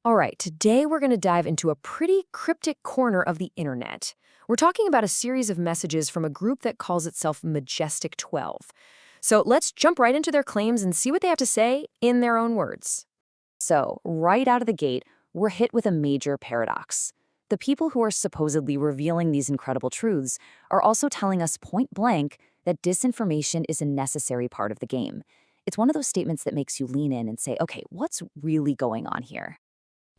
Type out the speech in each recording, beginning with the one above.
All right, today we're going to dive into a pretty cryptic corner of the internet. We're talking about a series of messages from a group that calls itself Majestic 12. So let's jump right into their claims and see what they have to say in their own words. So, right out of the gate, we're hit with a major paradox. The people who are supposedly revealing these incredible truths are also telling us point blank that disinformation is a necessary part of the game. It's one of those statements that makes you lean in and say, okay, what's really going on here?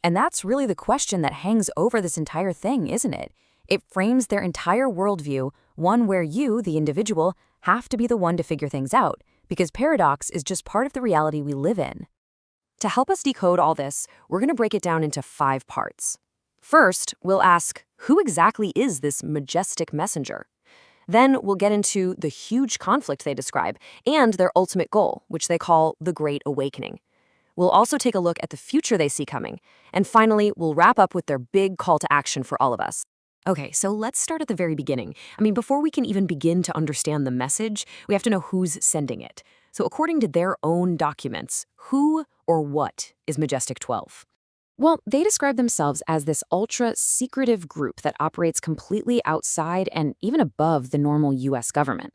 And that's really the question that hangs over this entire thing, isn't it? It frames their entire worldview, one where you, the individual, have to be the one to figure things out, because paradox is just part of the reality we live in. To help us decode all this, we're going to break it down into 5 parts. First, we'll ask, who exactly is this majestic messenger? Then we'll get into the huge conflict they describe and their ultimate goal, which they call the Great Awakening. We'll also take a look at the future they see coming. And finally, we'll wrap up with their big call to action for all of us. Okay, so let's start at the very beginning. Before we can even begin to understand the message, we have to know who's sending it. So according to their own documents, who or what is Majestic 12? Well, they describe themselves as this ultra-secretive group that operates completely outside and even above the normal U.S. government.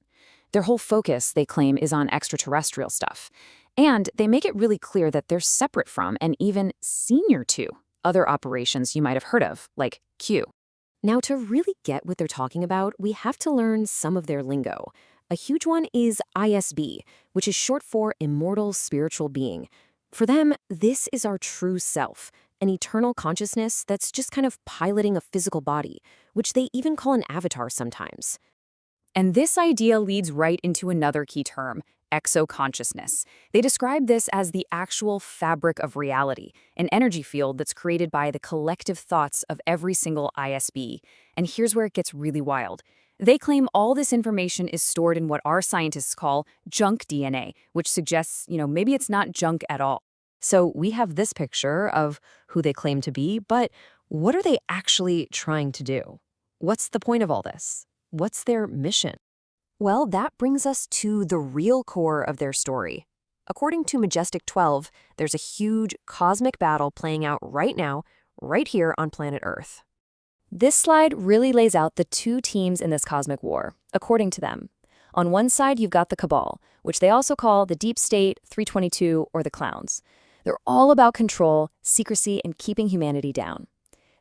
Their whole focus, they claim, is on extraterrestrial stuff. And they make it really clear that they're separate from and even senior to other operations you might have heard of, like Q. Now, to really get what they're talking about, we have to learn some of their lingo. A huge one is ISB, which is short for Immortal Spiritual Being. For them, this is our true self, an eternal consciousness that's just kind of piloting a physical body, which they even call an avatar sometimes. And this idea leads right into another key term, exoconsciousness. They describe this as the actual fabric of reality, an energy field that's created by the collective thoughts of every single ISB. And here's where it gets really wild. They claim all this information is stored in what our scientists call junk DNA, which suggests, maybe it's not junk at all. So we have this picture of who they claim to be, but what are they actually trying to do? What's the point of all this? What's their mission? Well, that brings us to the real core of their story. According to Majestic 12, there's a huge cosmic battle playing out right now, right here on planet Earth. This slide really lays out the 2 teams in this cosmic war, according to them. On one side, you've got the Cabal, which they also call the Deep State, 322, or the Clowns. They're all about control, secrecy, and keeping humanity down.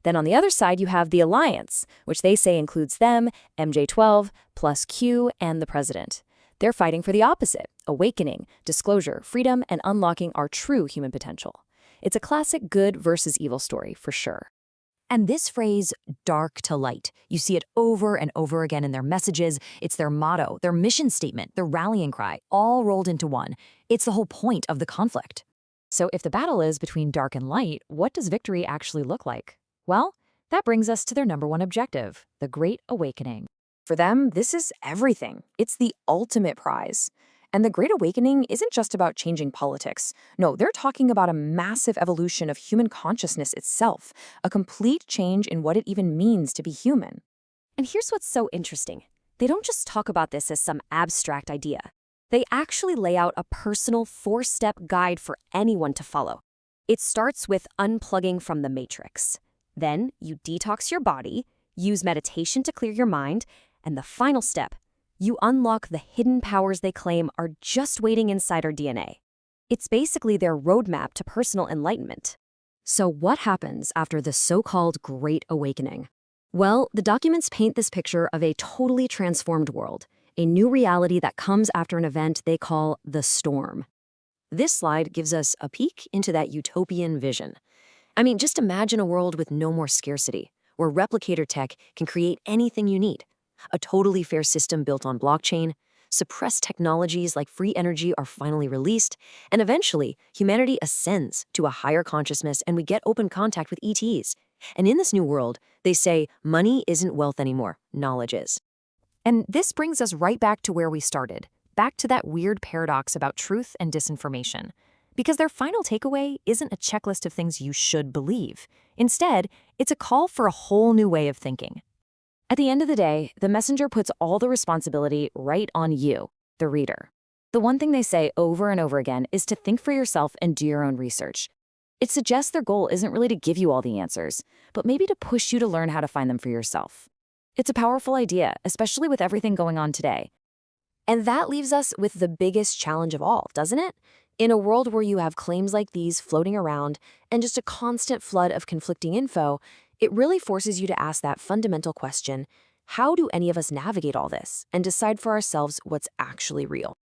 Then on the other side, you have the Alliance, which they say includes them, MJ12, plus Q, and the President. They're fighting for the opposite, awakening, disclosure, freedom, and unlocking our true human potential. It's a classic good versus evil story, for sure. And this phrase, dark to light, you see it over and over again in their messages. It's their motto, their mission statement, their rallying cry, all rolled into one. It's the whole point of the conflict. So if the battle is between dark and light, what does victory actually look like? Well, that brings us to their number 1 objective, the Great Awakening. For them, this is everything. It's the ultimate prize. And the Great Awakening isn't just about changing politics. No, they're talking about a massive evolution of human consciousness itself, a complete change in what it even means to be human. And here's what's so interesting. They don't just talk about this as some abstract idea. They actually lay out a personal 4-step guide for anyone to follow. It starts with unplugging from the matrix. Then you detox your body, use meditation to clear your mind, and the final step, you unlock the hidden powers they claim are just waiting inside our DNA. It's basically their roadmap to personal enlightenment. So what happens after the so-called Great Awakening? Well, the documents paint this picture of a totally transformed world, a new reality that comes after an event they call the storm. This slide gives us a peek into that utopian vision. Just imagine a world with no more scarcity, where replicator tech can create anything you need. A totally fair system built on blockchain, suppressed technologies like free energy are finally released, and eventually, humanity ascends to a higher consciousness and we get open contact with ETs. And in this new world, they say money isn't wealth anymore, knowledge is. And this brings us right back to where we started, back to that weird paradox about truth and disinformation. Because their final takeaway isn't a checklist of things you should believe. Instead, it's a call for a whole new way of thinking. At the end of the day, the messenger puts all the responsibility right on you, the reader. The one thing they say over and over again is to think for yourself and do your own research. It suggests their goal isn't really to give you all the answers, but maybe to push you to learn how to find them for yourself. It's a powerful idea, especially with everything going on today. And that leaves us with the biggest challenge of all, doesn't it? In a world where you have claims like these floating around and just a constant flood of conflicting info, it really forces you to ask that fundamental question: how do any of us navigate all this and decide for ourselves what's actually real?